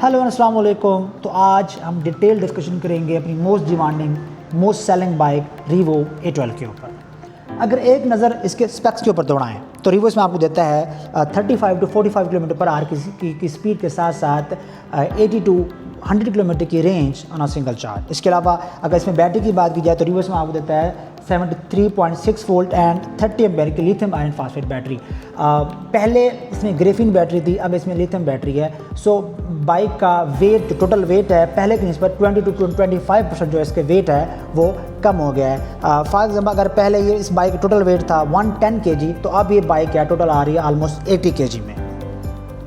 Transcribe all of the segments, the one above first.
Hello अस्सलाम वालेकुम। तो आज हम डिटेल डिस्कशन करेंगे अपनी most demanding most selling bike Revo A12 के ऊपर। अगर एक नज़र इसके स्पेक्स के ऊपर दौड़ाएं तो रीवो इसमें आपको देता है 35 to 45 किलोमीटर पर आवर की स्पीड के साथ साथ 80 to 100 किलोमीटर की range on a single charge. इसके अलावा अगर इसमें बैटरी की बात की जाए तो रीवो इसमें आपको देता है 73.6 वोल्ट एंड 30 एम्पेयर की लिथियम आयरन फास्फेट बैटरी। पहले इसमें ग्रेफीन बैटरी थी, अब इसमें लिथियम बैटरी है। सो बाइक का वेट जो टोटल वेट है पहले की निस्बत 20 to 25% जो इसके वेट है वो कम हो गया है। फॉर एग्जाम्पल अगर पहले ये इस बाइक का टोटल वेट था 110 kg तो अब ये बाइक है टोटल आ रही है ऑलमोस्ट 80 kg में।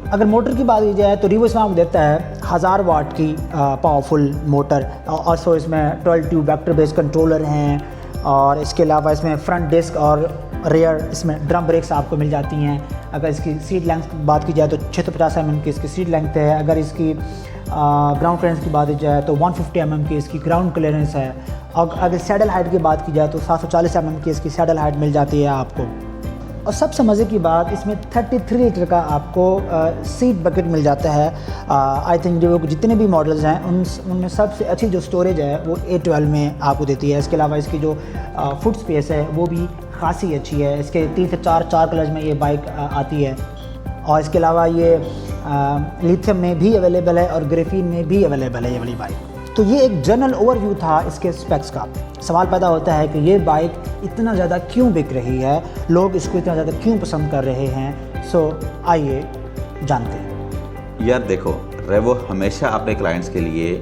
अगर मोटर की बात की जाए तो रीवो इसमें आपको देता है 1000 वाट की पावरफुल मोटर। और इसमें 12 ट्यूब वेक्टर बेस्ड कंट्रोलर हैं और इसके अलावा इसमें फ्रंट डिस्क और रेयर इसमें ड्रम ब्रेक्स आपको मिल जाती हैं। अगर इसकी सीट लेंथ की बात की जाए तो 650 mm की इसकी सीट लेंथ है। अगर इसकी ग्राउंड क्लियरेंस की बात की जाए तो 150 mm की इसकी ग्राउंड क्लियरेंस है। और अगर सैडल हाइट की बात की जाए तो 740 mm की इसकी सैडल हाइट मिल जाती है आपको। और सबसे मज़े की बात इसमें 33 लीटर का आपको सीट बकेट मिल जाता है। आई थिंक रीवो के जितने भी मॉडल्स हैं उनमें सबसे अच्छी जो स्टोरेज है वो A12 में आपको देती है। इसके अलावा इसकी जो फुट स्पेस है वो भी खासी अच्छी है। इसके 3 से 4 कलर्स में ये बाइक आती है। और इसके अलावा ये लिथियम में भी अवेलेबल है और ग्रेफीन में भी अवेलेबल है ये वाली बाइक। तो ये एक जनरल ओवरव्यू था इसके स्पेक्स का। सवाल पैदा होता है कि ये बाइक इतना ज़्यादा क्यों बिक रही है, लोग इसको इतना ज़्यादा क्यों पसंद कर रहे हैं। सो आइए जानते हैं। यार देखो, रेवो हमेशा अपने क्लाइंट्स के लिए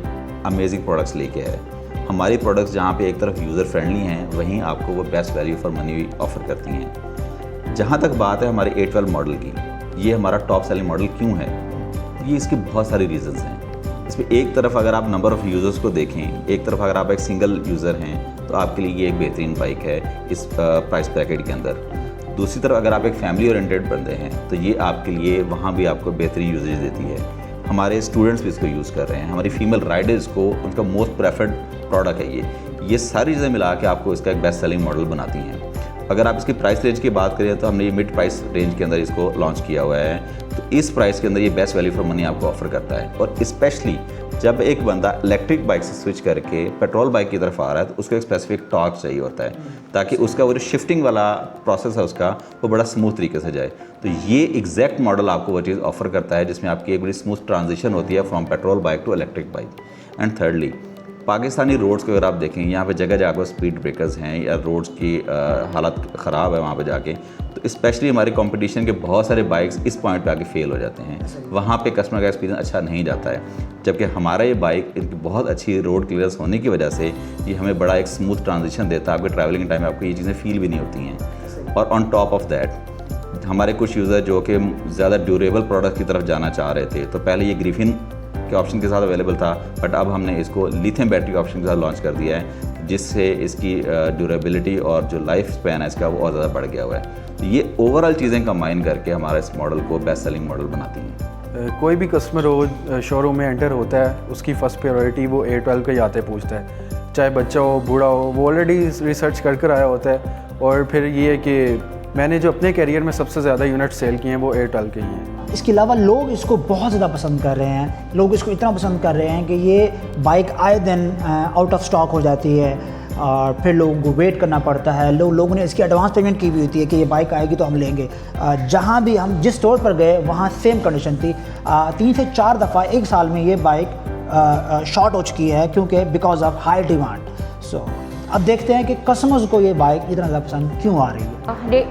अमेजिंग प्रोडक्ट्स लेके है। हमारी प्रोडक्ट्स जहाँ पे एक तरफ यूज़र फ्रेंडली हैं वहीं आपको वो best value for money offer करती हैं। जहाँ तक बात है हमारे A12 मॉडल की, ये हमारा टॉप सेलिंग मॉडल क्यों है, ये इसकी बहुत सारी रीज़न्स हैं। इसमें एक तरफ अगर आप नंबर ऑफ़ यूज़र्स को देखें, एक तरफ अगर आप एक सिंगल यूज़र हैं तो आपके लिए ये एक बेहतरीन बाइक है इस प्राइस ब्रैकेट के अंदर। दूसरी तरफ अगर आप एक फैमिली ओरिएंटेड बंदे हैं तो ये आपके लिए वहाँ भी आपको बेहतरीन यूजेज देती है। हमारे स्टूडेंट्स भी इसको यूज़ कर रहे हैं, हमारी फीमेल राइडर्स को उनका मोस्ट प्रेफर्ड प्रोडक्ट है ये सारी चीज़ें मिला के आपको इसका एक बेस्ट सेलिंग मॉडल बनाती हैं। अगर आप इसकी प्राइस रेंज की बात करें तो हमने ये मिड प्राइस रेंज के अंदर इसको लॉन्च किया हुआ है। तो इस प्राइस के अंदर ये बेस्ट वैल्यू फॉर मनी आपको ऑफर करता है। और स्पेशली जब एक बंदा इलेक्ट्रिक बाइक से स्विच करके पेट्रोल बाइक की तरफ आ रहा है तो उसको एक स्पेसिफिक टॉर्क चाहिए होता है ताकि उसका वो जो शिफ्टिंग वाला प्रोसेस है उसका वो बड़ा स्मूथ तरीके से जाए। तो ये एग्जैक्ट मॉडल आपको वो चीज़ ऑफर करता है जिसमें आपकी एक बड़ी स्मूथ ट्रांजिशन होती है from petrol bike to electric bike. And thirdly, Pakistani roads को अगर आप देखें, यहाँ पे जगह जगह स्पीड ब्रेकर्स हैं या रोड्स की हालत ख़राब है वहाँ पे जाके, तो स्पेशली हमारे कंपटीशन के बहुत सारे बाइक्स इस पॉइंट पे आके फेल हो जाते हैं। वहाँ पे कस्टमर का एक्सपीरियंस अच्छा नहीं जाता है। जबकि हमारा ये बाइक इनकी बहुत अच्छी रोड क्लियरेंस होने की वजह से ये हमें बड़ा एक स्मूथ ट्रांजिशन देता है। आपके ट्रैवलिंग टाइम में आपको ये चीज़ें फील भी नहीं होती हैं। और ऑन टॉप ऑफ दैट हमारे कुछ यूज़र जो कि ज़्यादा ड्यूरेबल प्रोडक्ट की तरफ जाना चाह रहे थे तो पहले ये ग्रिफिन के ऑप्शन के साथ अवेलेबल था, बट अब हमने इसको लिथियम बैटरी ऑप्शन के साथ लॉन्च कर दिया है जिससे इसकी ड्यूरेबिलिटी और जो लाइफ स्पैन है इसका वो और ज़्यादा बढ़ गया हुआ है। तो ये ओवरऑल चीज़ें कंबाइन करके हमारा इस मॉडल को बेस्ट सेलिंग मॉडल बनाती हैं। कोई भी कस्टमर हो शोरूम में एंटर होता है उसकी फ़र्स्ट प्रायोरिटी वो A12 के आते पूछता है, चाहे बच्चा हो बूढ़ा हो, वो ऑलरेडी रिसर्च कर आया होता है। और फिर ये है कि मैंने जो अपने करियर में सबसे ज़्यादा यूनिट सेल किए हैं वो A12 के ही हैं। इसके अलावा लोग इसको बहुत ज़्यादा पसंद कर रहे हैं। लोग इसको इतना पसंद कर रहे हैं कि ये बाइक आए दिन आउट ऑफ स्टॉक हो जाती है और फिर लोगों को वेट करना पड़ता है। लोगों ने इसकी एडवांस पेमेंट की हुई होती है कि ये बाइक आएगी तो हम लेंगे। जहाँ भी हम जिस स्टोर पर गए वहाँ सेम कंडीशन थी। 3 से 4 दफ़ा एक साल में ये बाइक शॉर्ट हो चुकी है क्योंकि बिकॉज ऑफ हाई डिमांड। सो अब देखते हैं कि कस्टमर्स को ये बाइक इतना ज़्यादा पसंद क्यों आ रही है।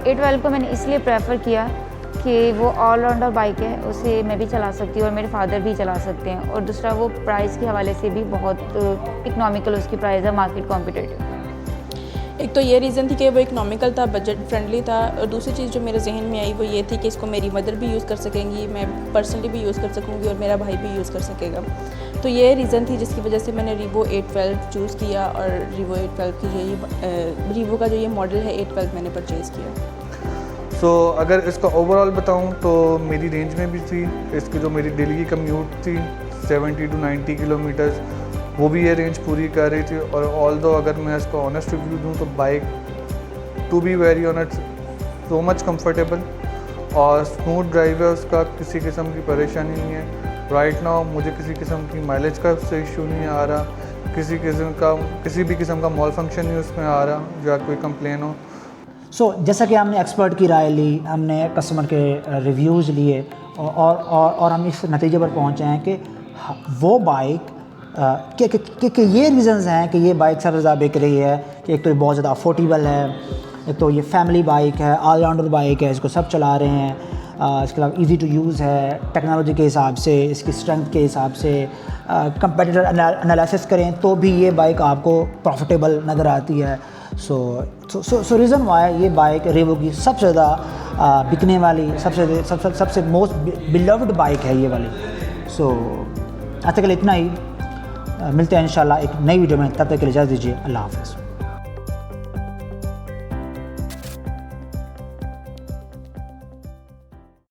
A12 को मैंने इसलिए प्रेफर किया कि वो ऑलराउंडर बाइक है, उसे मैं भी चला सकती हूँ और मेरे फादर भी चला सकते हैं। और दूसरा वो प्राइस के हवाले से भी बहुत इकनॉमिकल उसकी प्राइस है, मार्केट कॉम्पिटिटिव। एक तो ये रीज़न थी कि वो इकनॉमिकल था, बजट फ्रेंडली था। और दूसरी चीज़ जो मेरे जहन में आई वो ये थी कि इसको मेरी मदर भी यूज़ कर सकेंगी, मैं पर्सनली भी यूज़ कर सकूँगी और मेरा भाई भी यूज़ कर सकेगा। तो ये रीज़न थी जिसकी वजह से मैंने रीवो A12 चूज़ किया और रीवो A12 की रीवो का जो ये मॉडल है A12 मैंने परचेज़ किया। सो अगर इसका ओवरऑल बताऊं तो मेरी रेंज में भी थी। इसकी जो मेरी डेली की कम्यूट थी 70 to 90 किलोमीटर्स, वो भी ये रेंज पूरी कर रही थी। और ऑल्दो अगर मैं इसका ऑनेस्ट रिव्यू दूं तो bike to be very honest so much comfortable और स्मूथ ड्राइव है उसका, किसी किस्म की परेशानी नहीं है। राइट नाउ मुझे किसी किस्म की माइलेज का उससे इशू नहीं आ रहा, किसी भी किस्म का मॉल फंक्शन नहीं उसमें आ रहा जो कोई कंप्लेन हो। सो जैसा कि हमने एक्सपर्ट की राय ली, हमने कस्टमर के रिव्यूज़ लिए और हम इस नतीजे पर पहुँचे हैं कि वो बाइक कि ये रीज़न्स हैं कि ये बाइक सबसे ज़्यादा बिक रही है कि एक तो ये बहुत ज़्यादा अफोर्डेबल है, एक तो ये फैमिली बाइक है, ऑलराउंडर बाइक है, इसको सब चला रहे हैं, इसके अलावा इजी टू यूज़ है, टेक्नोलॉजी के हिसाब से, इसकी स्ट्रेंथ के हिसाब से कंपेटिटर एनालिसिस करें तो भी ये बाइक आपको प्रॉफिटेबल नज़र आती है। सो रीज़न वाई ये बाइक रिवो की सबसे ज़्यादा बिकने वाली सबसे मोस्ट बिलव्ड बाइक है ये वाली। सो आज तक के लिए इतना ही, मिलते हैं इंशाल्लाह एक नई वीडियो में, तब तक के लिए इजाज़त दीजिए, अल्लाह हाफ़िज़।